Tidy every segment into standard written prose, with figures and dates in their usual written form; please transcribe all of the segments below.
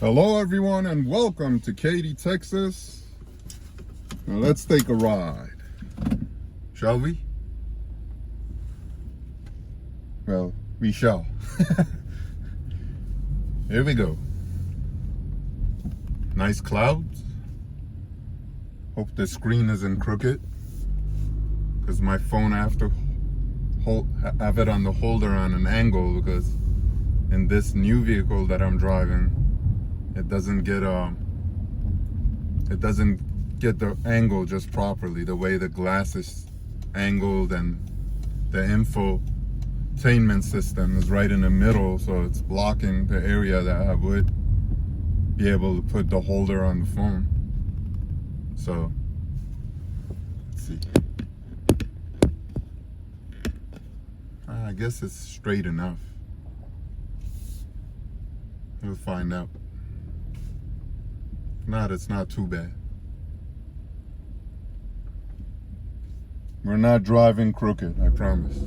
Hello everyone and welcome to Katy, Texas. Now let's take a ride, shall we? Well, we shall. Here we go. Nice clouds. Hope the screen isn't crooked, because my phone I have to have it on the holder on an angle, because in this new vehicle that I'm driving, it doesn't get the angle just properly, the way the glass is angled, and the infotainment system is right in the middle, so it's blocking the area that I would be able to put the holder on the phone. So let's see. I guess it's straight enough. We'll find out. It's not too bad. We're not driving crooked, I promise.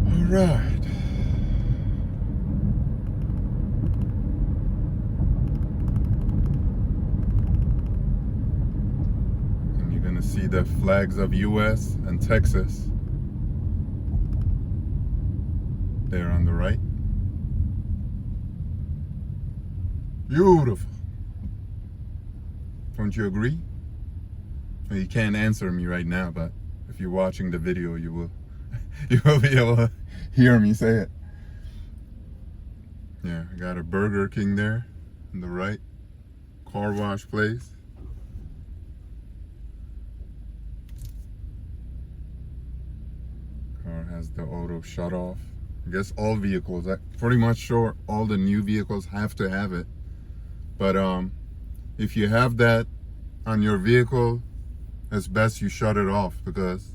All right. And you're gonna see the flags of US and Texas there on the right. Beautiful. Don't you agree? Well, you can't answer me right now, but if you're watching the video, you will be able to hear me say it. Yeah, I got a Burger King there on the right. Car wash place. Car has the auto shut off. I guess all vehicles, I'm pretty much sure all the new vehicles have to have it. But if you have that on your vehicle, it's best you shut it off, because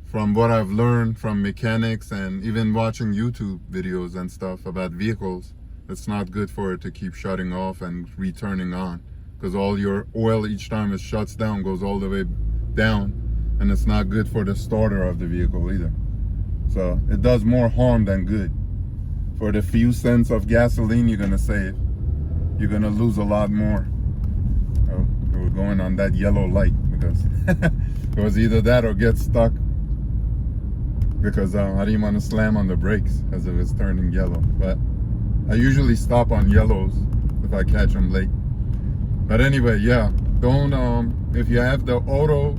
from what I've learned from mechanics and even watching YouTube videos and stuff about vehicles, it's not good for it to keep shutting off and returning on, because all your oil each time it shuts down goes all the way down, and it's not good for the starter of the vehicle either. So it does more harm than good. For the few cents of gasoline you're gonna save, you're gonna lose a lot more. Oh, we're going on that yellow light, because it was either that or get stuck, because I didn't want to slam on the brakes as it was turning yellow. But I usually stop on yellows if I catch them late. But anyway, yeah, don't if you have the auto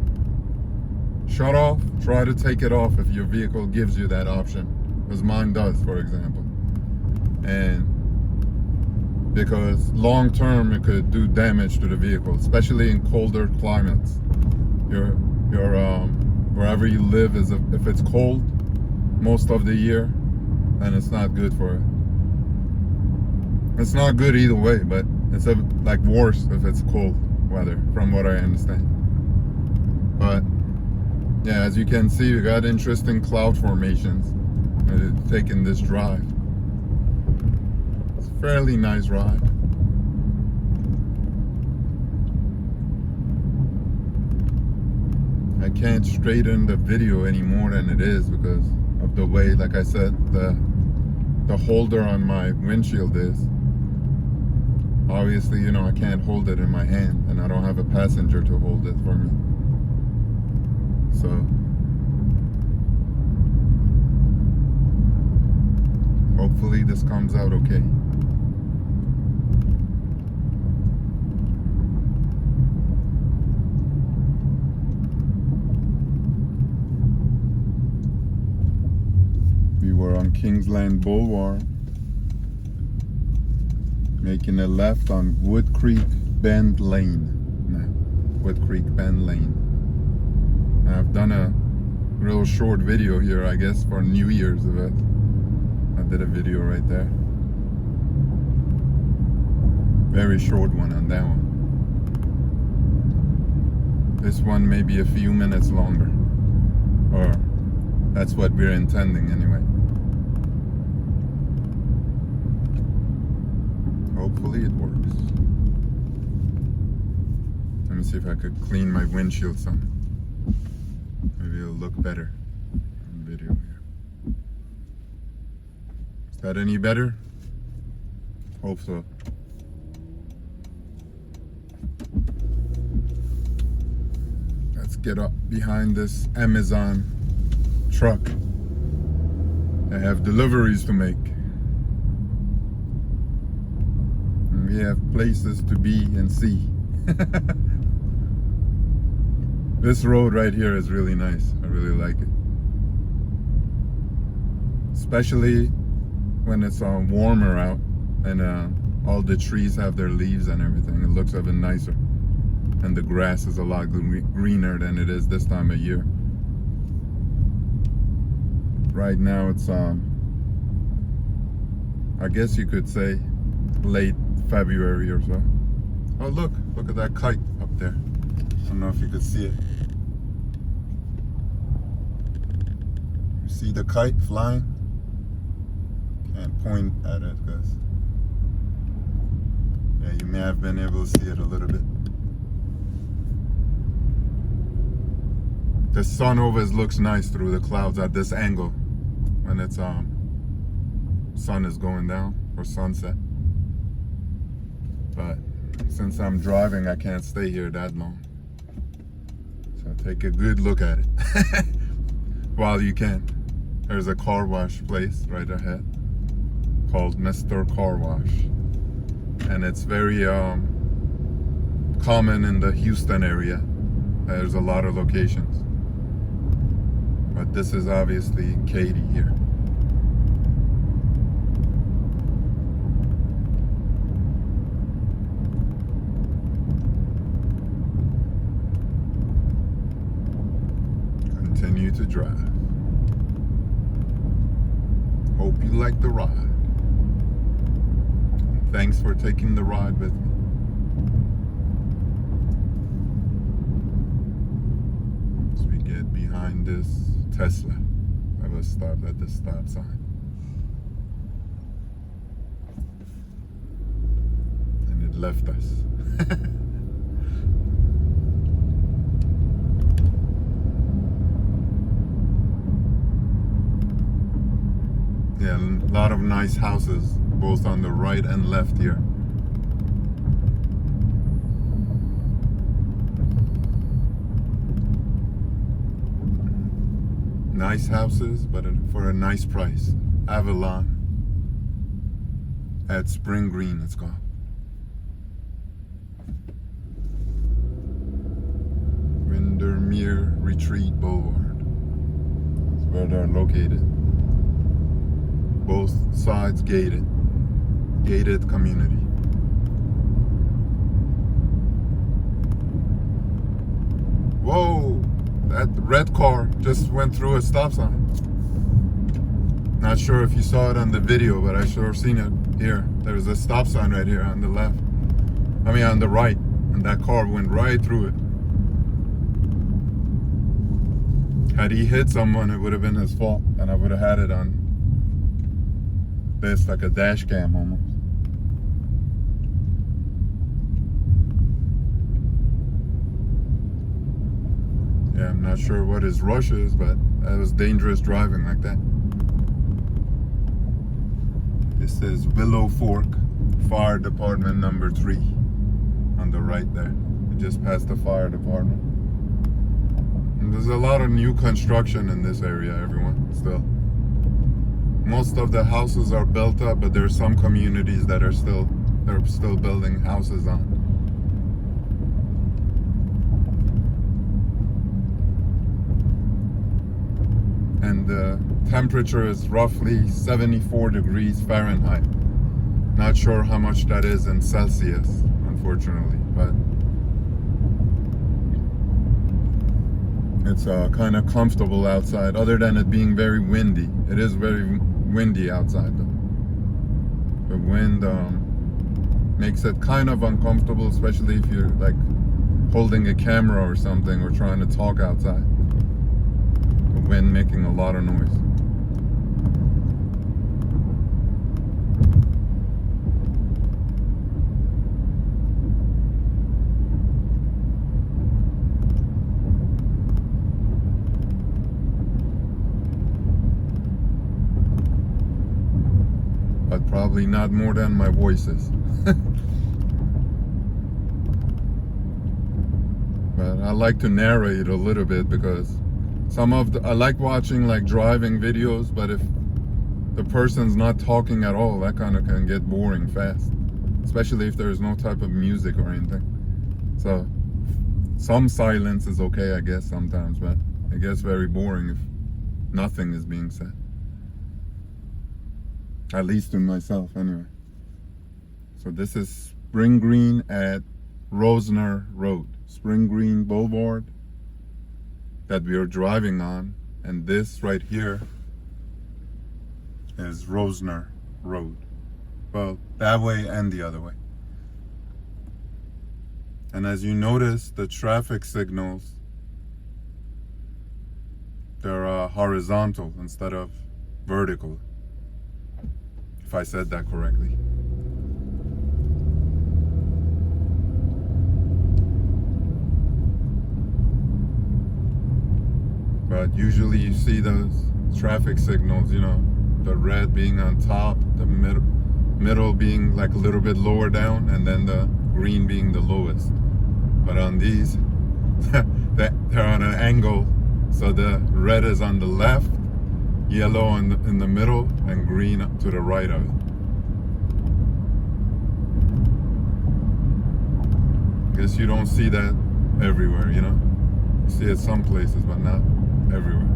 shut off, try to take it off if your vehicle gives you that option, as mine does, for example. And because long term it could do damage to the vehicle, especially in colder climates. Your wherever you live, if it's cold most of the year, then it's not good for it. It's not good either way, but it's like worse if it's cold weather, from what I understand. But yeah, as you can see, we got interesting cloud formations taking this drive. It's a fairly nice ride. I can't straighten the video any more than it is because of the way, like I said, the holder on my windshield is. Obviously, I can't hold it in my hand, and I don't have a passenger to hold it for me. So hopefully this comes out okay. We were on Kingsland Boulevard, making a left on Wood Creek Bend Lane. Wood Creek Bend Lane. I've done a real short video here, I guess, for New Year's of it. I did a video right there. Very short one on that one. This one may be a few minutes longer. Or that's what we're intending anyway. Hopefully it works. Let me see if I could clean my windshield some. Maybe it'll look better on video here. Is that any better? Hope so. Let's get up behind this Amazon truck. I have deliveries to make. And we have places to be and see. This road right here is really nice. I really like it. Especially when it's warmer out and all the trees have their leaves and everything. It looks even nicer. And the grass is a lot greener than it is this time of year. Right now it's I guess you could say late February or so. Oh look at that kite up there. I don't know if you could see it. You see the kite flying? Can't point at it because yeah, you may have been able to see it a little bit. The sun always looks nice through the clouds at this angle when it's sun is going down or sunset. But since I'm driving, I can't stay here that long. So take a good look at it while you can. There's a car wash place right ahead called Mr. Car Wash. And it's very common in the Houston area. There's a lot of locations. But this is obviously Katy here. Continue to drive. Hope you like the ride. And thanks for taking the ride with me. As we get behind this Tesla, I was stopped at the stop sign. And it left us. Yeah, a lot of nice houses, both on the right and left here. Nice houses, but for a nice price. Avalon at Spring Green, it's called. Windermere Retreat Boulevard. That's where they're located. Both sides gated community. Whoa, that red car just went through a stop sign. Not sure if you saw it on the video, but I sure seen it here. There was a stop sign right here on the left. I mean on the right, and that car went right through it. Had he hit someone, it would have been his fault, and I would have had it on this, like a dash cam almost. Yeah, I'm not sure what his rush is, but that was dangerous driving like that. This is Willow Fork Fire Department number 3 on the right there. We just passed the fire department. And there's a lot of new construction in this area, everyone, still. Most of the houses are built up, but there's some communities that are still building houses on. And the temperature is roughly 74 degrees Fahrenheit. Not sure how much that is in Celsius, unfortunately, but it's kind of comfortable outside, other than it being very windy. It is very windy outside though. The wind makes it kind of uncomfortable, especially if you're like holding a camera or something or trying to talk outside. The wind making a lot of noise. probably not more than my voice is. But I like to narrate a little bit because I like watching like driving videos, but if the person's not talking at all, that kind of can get boring fast, especially if there's no type of music or anything. So some silence is okay, I guess, sometimes, but it gets very boring if nothing is being said. At least to myself, anyway. So this is Spring Green at Rosner Road. Spring Green Boulevard that we are driving on, and this right here is Rosner Road. Well, that way and the other way. And as you notice, the traffic signals, they're horizontal instead of vertical, if I said that correctly. But usually you see those traffic signals, you know, the red being on top, the middle being like a little bit lower down, and then the green being the lowest. But on these, they're on an angle, so the red is on the left, yellow in the middle, and green to the right of it. I guess you don't see that everywhere, you know? You see it some places, but not everywhere.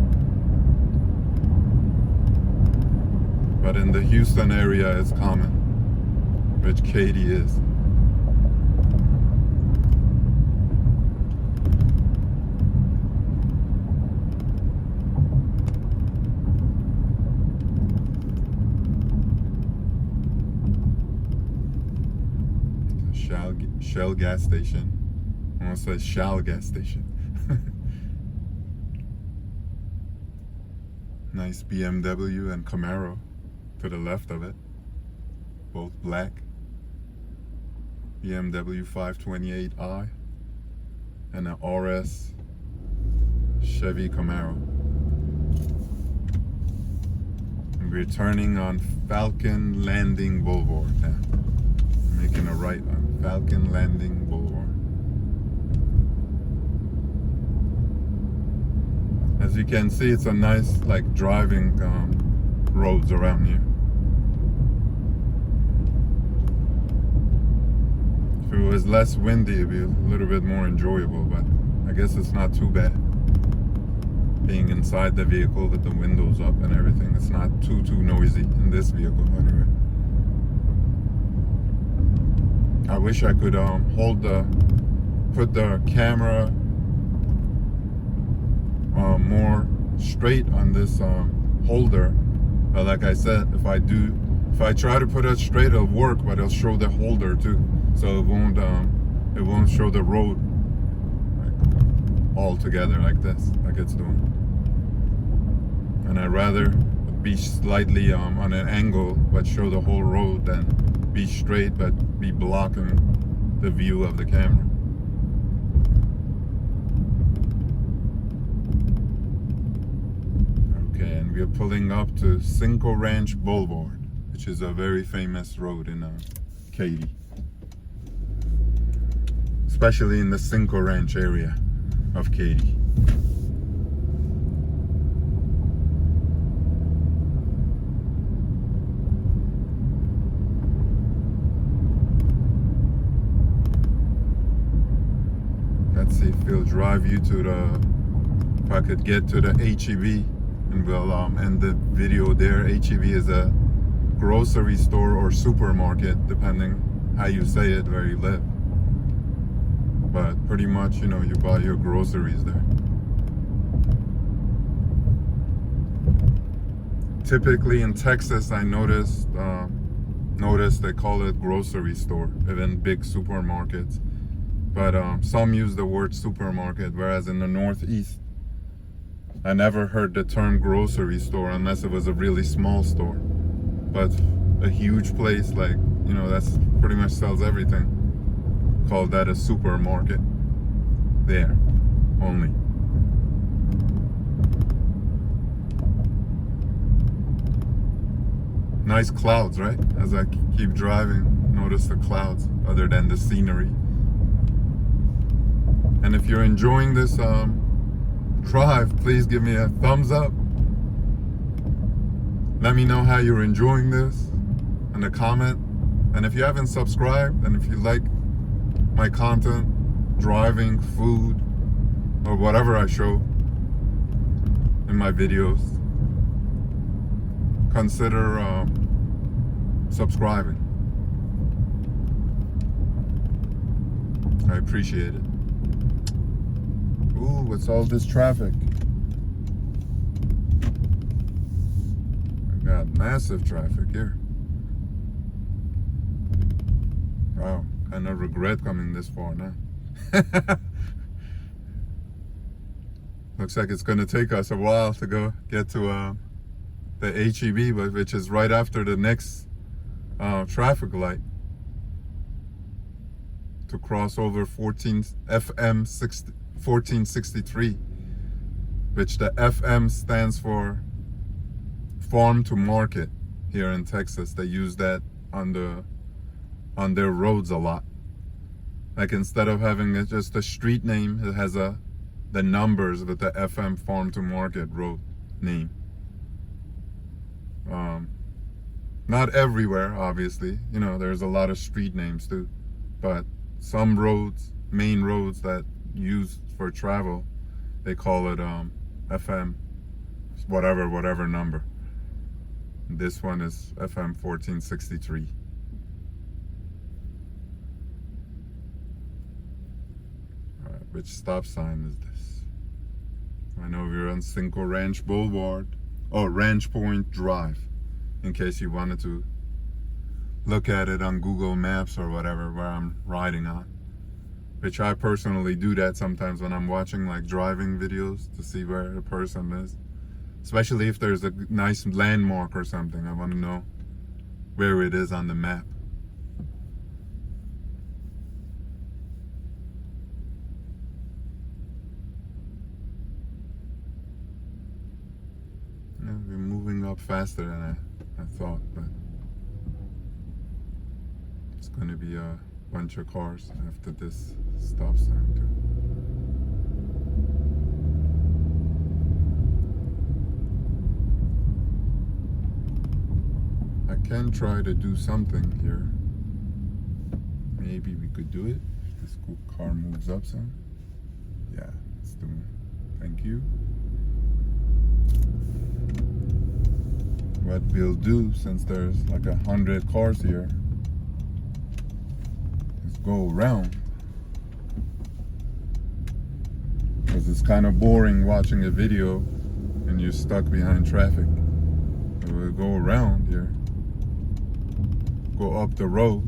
But in the Houston area, it's common, which Katy is. Shell gas station. I almost said Shell gas station. Nice BMW and Camaro to the left of it. Both black. BMW 528i and an RS Chevy Camaro. And we're turning on Falcon Landing Boulevard now. Making a right on Falcon Landing Boulevard. As you can see, it's a nice like driving roads around here. If it was less windy, it'd be a little bit more enjoyable, but I guess it's not too bad. Being inside the vehicle with the windows up and everything, it's not too noisy in this vehicle anyway. I wish I could put the camera more straight on this holder, but like I said, if I try to put it straight, it'll work, but it'll show the holder too, so it won't show the road like, all together like this, like it's doing. And I'd rather be slightly on an angle but show the whole road than be straight but be blocking the view of the camera. Okay, and we're pulling up to Cinco Ranch Boulevard, which is a very famous road in Katy, especially in the Cinco Ranch area of Katy. Let's see if we'll drive you to if I could get to the HEB, and we'll end the video there. HEB is a grocery store or supermarket, depending how you say it, where you live. But pretty much, you know, you buy your groceries there. Typically in Texas, I noticed they call it grocery store, even big supermarkets. But some use the word supermarket, whereas in the Northeast, I never heard the term grocery store unless it was a really small store. But a huge place, like, you know, that's pretty much sells everything, call that a supermarket there only. Nice clouds, right? As I keep driving, notice the clouds other than the scenery. And if you're enjoying this drive, please give me a thumbs up. Let me know how you're enjoying this in a comment. And if you haven't subscribed, and if you like my content, driving, food, or whatever I show in my videos, consider subscribing. I appreciate it. Ooh, what's all this traffic? I got massive traffic here. Wow, kind of regret coming this far now. Looks like it's gonna take us a while to go get to the HEB, but which is right after the next traffic light to cross over 1463, which the FM stands for farm to market here in Texas. They use that on their roads a lot. Like instead of having just a street name, it has the numbers with the FM farm to market road name. Not everywhere, obviously. You know, there's a lot of street names too, but some roads, main roads that use for travel, they call it FM whatever number. This one is FM 1463. Alright, which stop sign is this? I know we're on Cinco Ranch Boulevard, or Ranch Point Drive, in case you wanted to look at it on Google Maps or whatever where I'm riding on. Which I personally do that sometimes when I'm watching like driving videos to see where the person is. Especially if there's a nice landmark or something. I want to know where it is on the map. Yeah, we're moving up faster than I thought, but it's going to be a bunch of cars after this stop sign too. I can try to do something here. Maybe we could do it if this car moves up some. Yeah, it's doing it. Thank you. What we'll do, since there's like 100 cars here, is go around. Because it's kind of boring watching a video and you're stuck behind traffic. So we'll go around here, go up the road,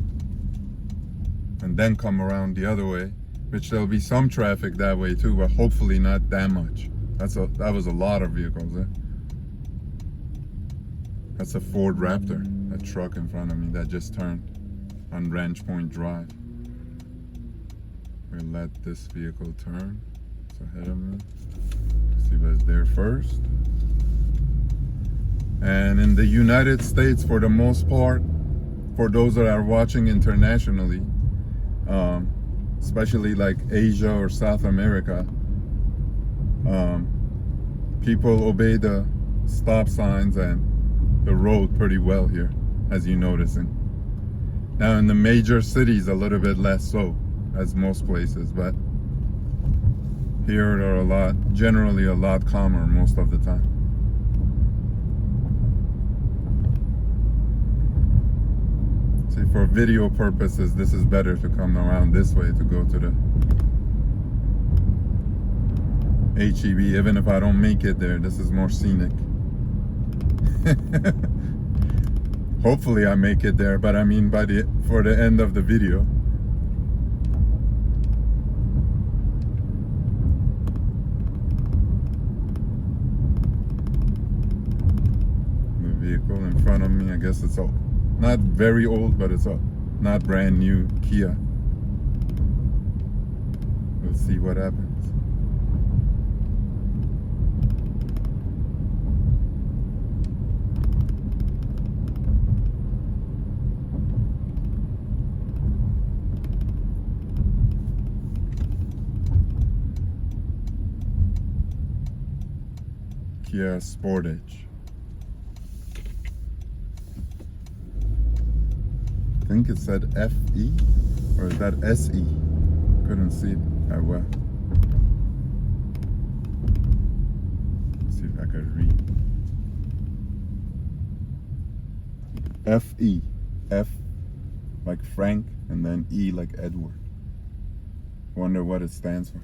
and then come around the other way, which there'll be some traffic that way too, but hopefully not that much. That was a lot of vehicles there. That's a Ford Raptor, that truck in front of me that just turned on Ranch Point Drive. We'll let this vehicle turn. It's ahead of me. See what's there first. And in the United States, for the most part, for those that are watching internationally, especially like Asia or South America, people obey the stop signs and the road pretty well here, as you're noticing. Now in the major cities, a little bit less so, as most places, but here they're generally a lot calmer most of the time. See, for video purposes, this is better to come around this way to go to the HEB. Even if I don't make it there, this is more scenic. Hopefully I make it there, but I mean for the end of the video. The vehicle in front of me, I guess it's not very old, but it's not brand new Kia. We'll see what happens. Kia Sportage. I think it said FE, or is that SE? Couldn't see it that well. Let's see if I could read. FE. F like Frank, and then E like Edward. Wonder what it stands for.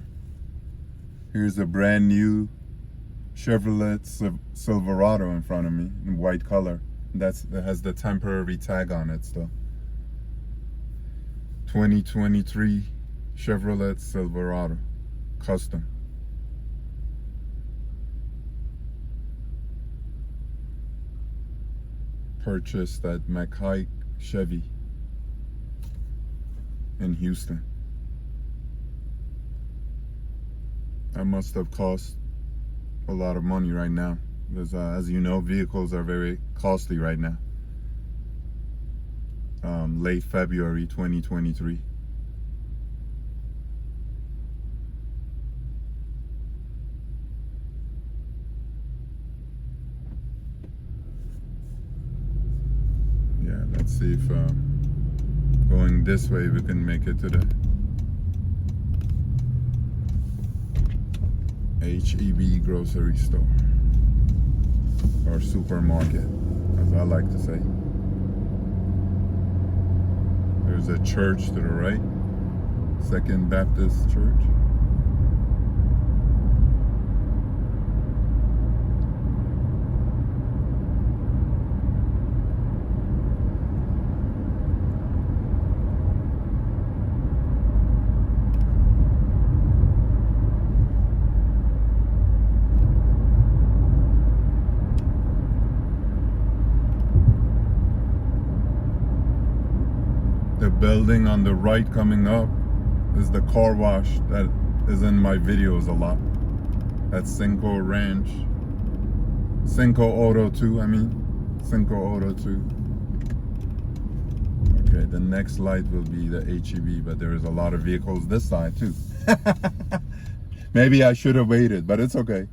Here's a brand new Chevrolet Silverado in front of me in white color. That has the temporary tag on it still. 2023 Chevrolet Silverado, custom. Purchased at McHike Chevy in Houston. That must have cost a lot of money right now, because as you know, vehicles are very costly right now. Late February 2023. Yeah, let's see if going this way we can make it to the HEB grocery store, or supermarket, as I like to say. There's a church to the right, Second Baptist Church. The building on the right coming up is the car wash that is in my videos a lot. That's Cinco Ranch. Cinco Auto 2, I mean. Cinco Auto 2. Okay, the next light will be the HEB, but there is a lot of vehicles this side too. Maybe I should have waited, but it's okay.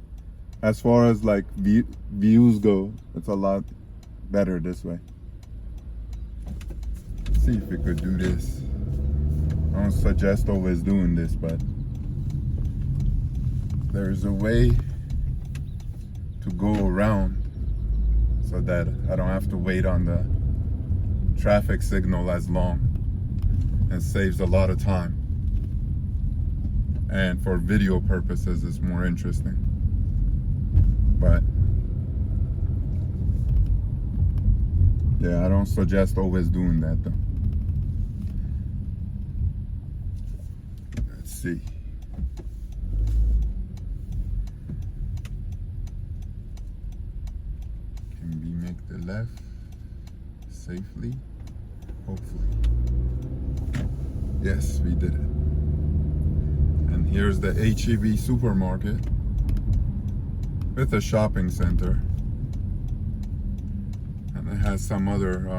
As far as like views go, it's a lot better this way. See if we could do this. I don't suggest always doing this, but there's a way to go around so that I don't have to wait on the traffic signal as long, and saves a lot of time. And for video purposes, it's more interesting. But yeah, I don't suggest always doing that though. Let's see. Can we make the left safely? Hopefully. Yes, we did it. And here's the HEB supermarket with a shopping center. And it has some other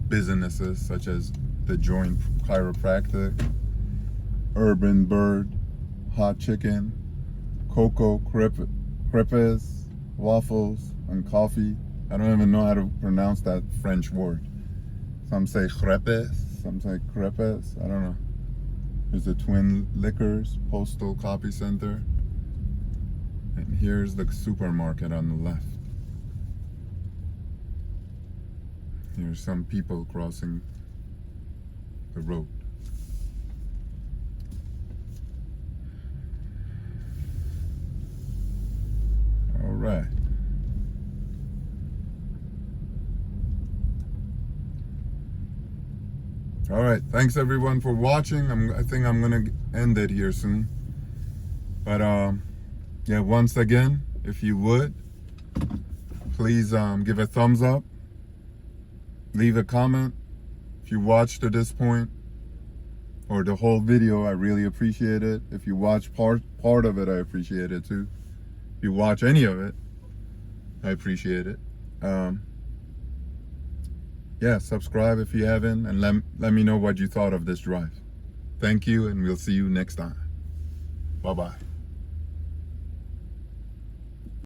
businesses such as the Joint Chiropractic, Urban Bird, Hot Chicken, Cocoa Crepes, waffles, and coffee. I don't even know how to pronounce that French word. Some say crepes, some say crepes, I don't know. There's the Twin Liquors, Postal Copy Center. And here's the supermarket on the left. Here's some people crossing the road. All right. All right, thanks everyone for watching. I think I'm gonna end it here soon. But yeah, once again, if you would, please give a thumbs up, leave a comment if you watched to this point, or the whole video. I really appreciate it. If you watch part of it, I appreciate it too. If you watch any of it, I appreciate it. Yeah, subscribe if you haven't, and let me know what you thought of this drive. Thank you, and we'll see you next time. Bye-bye.